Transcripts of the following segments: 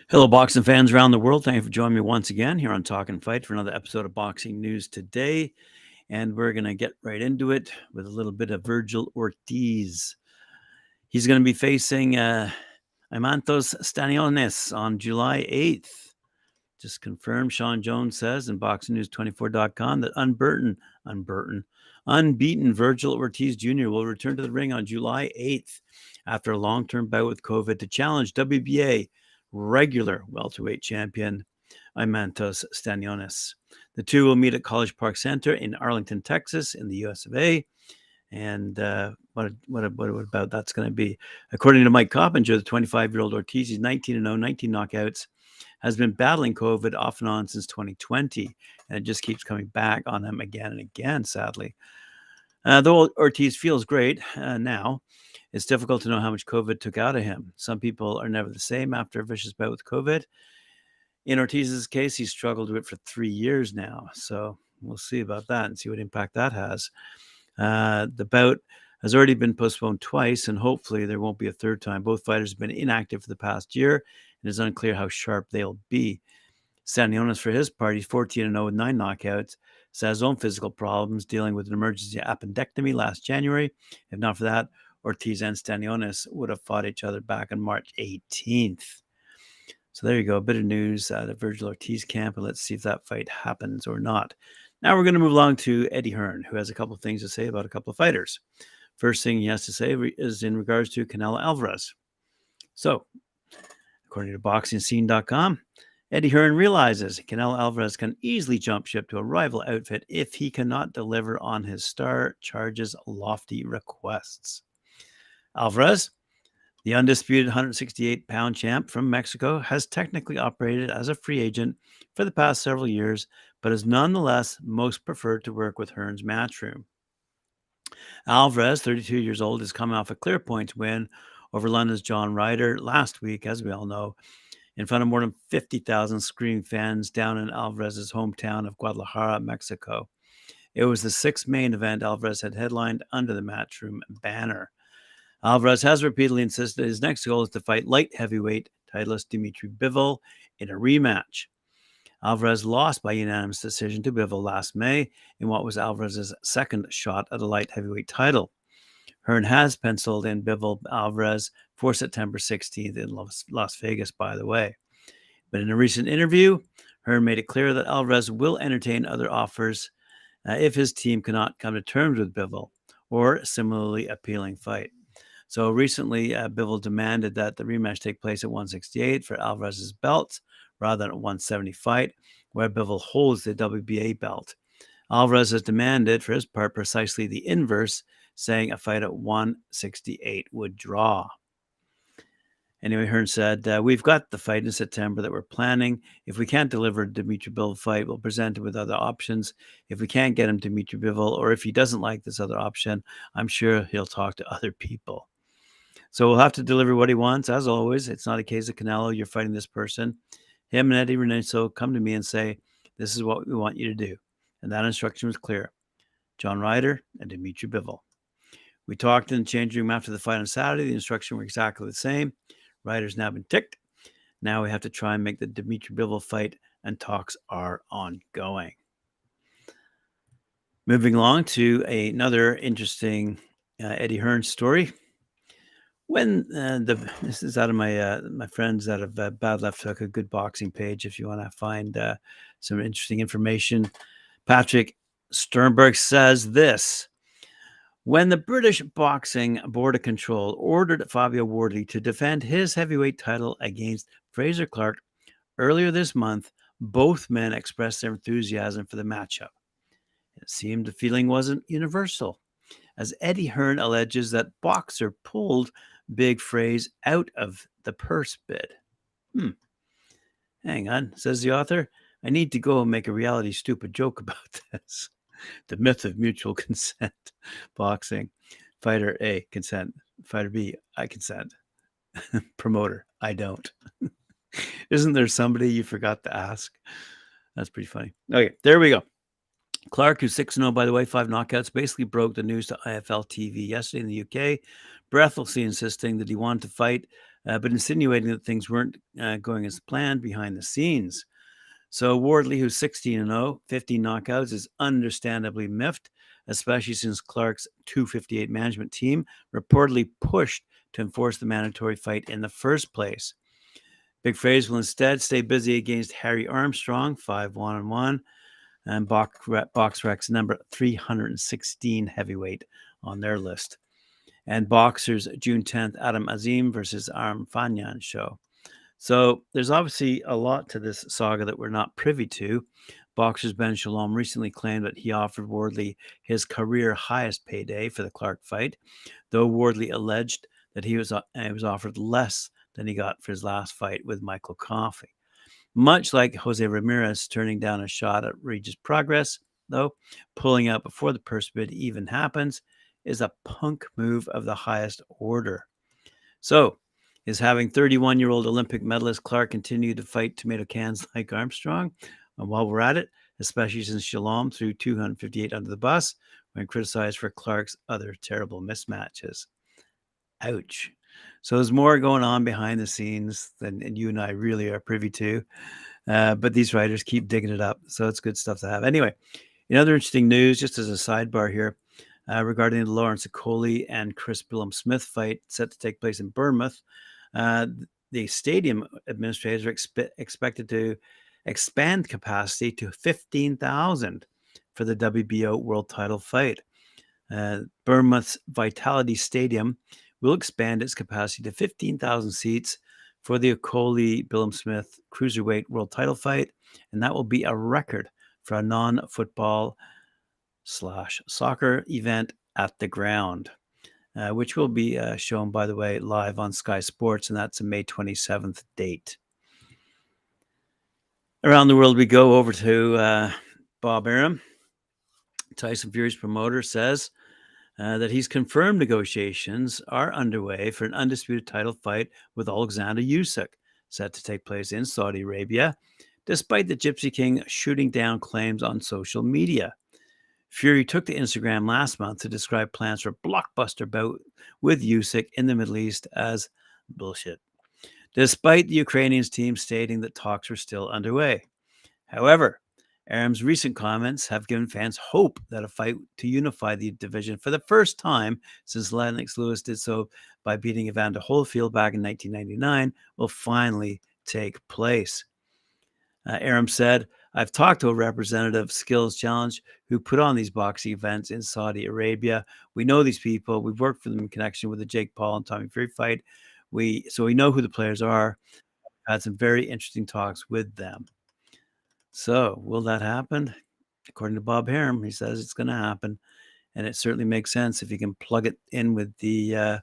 Hello, boxing fans around the world. Thank you for joining me once again here on Talkin' Fight for another episode of Boxing News Today. And we're going to get right into it with a little bit of Vergil Ortiz. He's going to be facing Imantos Stanionis on July 8th. Just confirmed, Sean Jones says in BoxingNews24.com that unbeaten Vergil Ortiz Jr. will return to the ring on July 8th after a long-term bout with COVID to challenge WBA regular welterweight champion Imantos Stanionis. The two will meet at College Park Center in Arlington, Texas, in the US of A. And what about that's going to be? According to Mike Coppinger, the 25-year-old Ortiz, he's 19-0, 19 knockouts, has been battling COVID off and on since 2020, and it just keeps coming back on him again and again, sadly. Though Ortiz feels great now, it's difficult to know how much COVID took out of him. Some people are never the same after a vicious bout with COVID. In Ortiz's case, he's struggled with it for 3 years now. So we'll see about that and see what impact that has. The bout has already been postponed twice, and hopefully there won't be a third time. Both fighters have been inactive for the past year, and it's unclear how sharp they'll be. Stanionis, for his part, he's 14-0 with 9 knockouts, has his own physical problems, dealing with an emergency appendectomy last January. If not for that, Ortiz and Stanionis would have fought each other back on March 18th. So there you go, a bit of news out of Vergil Ortiz camp, and let's see if that fight happens or not. Now we're going to move along to Eddie Hearn, who has a couple of things to say about a couple of fighters. First thing he has to say is in regards to Canelo Alvarez. So, according to BoxingScene.com, Eddie Hearn realizes Canelo Alvarez can easily jump ship to a rival outfit if he cannot deliver on his star charges lofty requests. Alvarez, the undisputed 168-pound champ from Mexico, has technically operated as a free agent for the past several years, but is nonetheless most preferred to work with Hearn's matchroom. Alvarez, 32 years old, is coming off a clear points win over London's John Ryder last week, as we all know, in front of more than 50,000 screaming fans down in Alvarez's hometown of Guadalajara, Mexico. It was the 6th main event Alvarez had headlined under the Matchroom banner. Alvarez has repeatedly insisted his next goal is to fight light heavyweight titleist Dimitri Bivol in a rematch. Alvarez lost by unanimous decision to Bivol last May in what was Alvarez's second shot at a light heavyweight title. Hearn has penciled in Bivol Alvarez for September 16th in Las Vegas, by the way. But in a recent interview, Hearn made it clear that Alvarez will entertain other offers if his team cannot come to terms with Bivol or a similarly appealing fight. So recently, Bivol demanded that the rematch take place at 168 for Alvarez's belt rather than at 170 fight, where Bivol holds the WBA belt. Alvarez has demanded, for his part, precisely the inverse, saying a fight at 168 would draw. Anyway, Hearn said, we've got the fight in September that we're planning. If we can't deliver a Dimitri Bivol fight, we'll present him with other options. If we can't get him Dimitri Bivol, or if he doesn't like this other option, I'm sure he'll talk to other people. So we'll have to deliver what he wants. As always, it's not a case of Canelo, you're fighting this person. Him and Eddie Reynoso come to me and say, this is what we want you to do. And that instruction was clear. John Ryder and Dimitri Bivol. We talked in the changing room after the fight on Saturday. The instructions were exactly the same. Ryder's now been ticked. Now we have to try and make the Dimitri Bivol fight, and talks are ongoing. Moving along to another interesting Eddie Hearn story. When this is out of my friends out of Bad Left Hook, a good boxing page if you want to find some interesting information. Patrick Sternberg says this: when the British Boxing Board of Control ordered Fabio Wardley to defend his heavyweight title against Frazier Clarke earlier this month, both men expressed their enthusiasm for the matchup. It seemed the feeling wasn't universal, as Eddie Hearn alleges that Boxer pulled Big Fraze out of the purse bid. Hang on, says the author. I need to go and make a reality stupid joke about this. The myth of mutual consent. Boxing. Fighter A, consent. Fighter B, I consent. Promoter, I don't. Isn't there somebody you forgot to ask? That's pretty funny. Okay, there we go. Clarke, who's 6-0, by the way, 5 knockouts, basically broke the news to IFL TV yesterday in the UK, breathlessly insisting that he wanted to fight, but insinuating that things weren't going as planned behind the scenes. So Wardley, who's 16-0, 15 knockouts, is understandably miffed, especially since Clarke's 258 management team reportedly pushed to enforce the mandatory fight in the first place. Big Frazier will instead stay busy against Harry Armstrong, 5-1-1, and BoxRec's number 316 heavyweight on their list. And Boxer's June 10th Adam Azim versus Arum Fanyan show. So there's obviously a lot to this saga that we're not privy to. Boxer's Ben Shalom recently claimed that he offered Wardley his career highest payday for the Clarke fight, though Wardley alleged that he was offered less than he got for his last fight with Michael Coffey. Much like Jose Ramirez turning down a shot at Regis Progress, though, pulling out before the purse bid even happens is a punk move of the highest order. So, is having 31-year-old Olympic medalist Clarke continue to fight tomato cans like Armstrong? And while we're at it, especially since Shalom threw 258 under the bus when criticized for Clarke's other terrible mismatches. Ouch. So there's more going on behind the scenes than you and I really are privy to. But these writers keep digging it up. So it's good stuff to have. Anyway, in other interesting news, just as a sidebar here, regarding the Lawrence Okolie and Chris Billam-Smith fight set to take place in Bournemouth, the stadium administrators are expected to expand capacity to 15,000 for the WBO world title fight. Bournemouth's Vitality Stadium will expand its capacity to 15,000 seats for the Okolie-Billam-Smith cruiserweight world title fight, and that will be a record for a non-football /soccer event at the ground, which will be shown, by the way, live on Sky Sports, and that's a May 27th date. Around the world we go, over to Bob Arum. Tyson Fury's promoter says that he's confirmed negotiations are underway for an undisputed title fight with Alexander Usyk, set to take place in Saudi Arabia, despite the Gypsy King shooting down claims on social media. Fury took to Instagram last month to describe plans for a blockbuster bout with Usyk in the Middle East as bullshit, despite the Ukrainians team stating that talks were still underway. However, Arum's recent comments have given fans hope that a fight to unify the division for the first time since Lennox Lewis did so by beating Evander Holyfield back in 1999 will finally take place. Arum said, "I've talked to a representative Skills Challenge who put on these boxing events in Saudi Arabia. We know these people. We've worked for them in connection with the Jake Paul and Tommy Fury fight. So we know who the players are. Had some very interesting talks with them." So will that happen? According to Bob Arum, he says it's going to happen. And it certainly makes sense if you can plug it in with the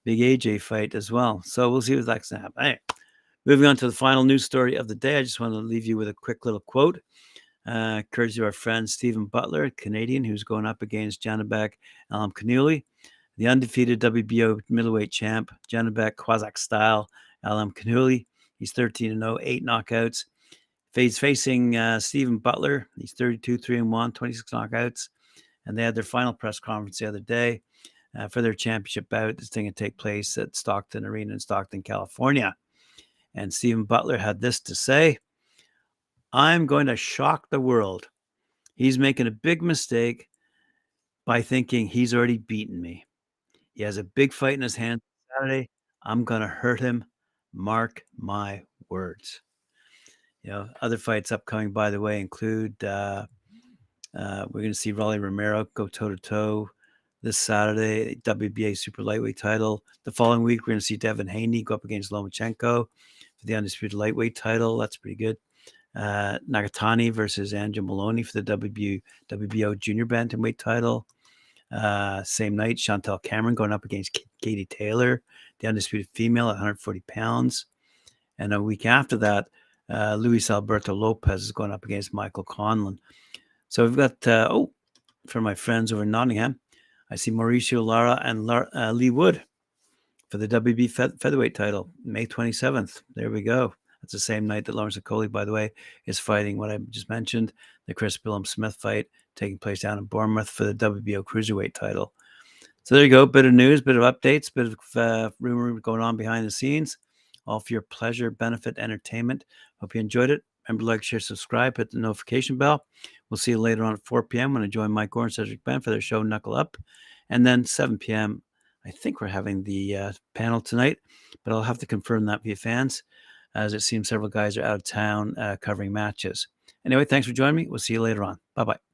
big AJ fight as well. So we'll see if that's going to happen. Anyway, moving on to the final news story of the day, I just want to leave you with a quick little quote, courtesy of our friend Steven Butler, Canadian, who's going up against Janibek Alam-Khanuly, the undefeated WBO middleweight champ. Janibek Kazakh style Alam-Khanuly. He's 13-0, 8 knockouts. He's facing Steven Butler. He's 32, 3-1, 26 knockouts. And they had their final press conference the other day for their championship bout. This thing would take place at Stockton Arena in Stockton, California. And Steven Butler had this to say: "I'm going to shock the world. He's making a big mistake by thinking he's already beaten me. He has a big fight in his hands Saturday. I'm going to hurt him. Mark my words." Other fights upcoming, by the way, include we're going to see Rolly Romero go toe-to-toe this Saturday, WBA super lightweight title. The following week, we're going to see Devin Haney go up against Lomachenko for the undisputed lightweight title. That's pretty good. Nagatani versus Angel Maloney for the WBO junior bantamweight title. Same night, Chantel Cameron going up against Katie Taylor, the undisputed female at 140 pounds. And a week after that, Luis Alberto Lopez is going up against Michael Conlon. So we've got, for my friends over in Nottingham, I see Mauricio Lara and Lee Wood for the WB featherweight title, May 27th. There we go. That's the same night that Lawrence Okolie, by the way, is fighting what I just mentioned, the Chris Billam-Smith fight, taking place down in Bournemouth for the WBO Cruiserweight title. So there you go. Bit of news, bit of updates, bit of rumor going on behind the scenes. All for your pleasure, benefit, entertainment. Hope you enjoyed it. Remember to like, share, subscribe, hit the notification bell. We'll see you later on at 4 p.m. when I join Mike Gore and Cedric Ben for their show Knuckle Up. And then 7 p.m., I think we're having the panel tonight, but I'll have to confirm that via fans, as it seems several guys are out of town covering matches. Anyway, thanks for joining me. We'll see you later on. Bye-bye.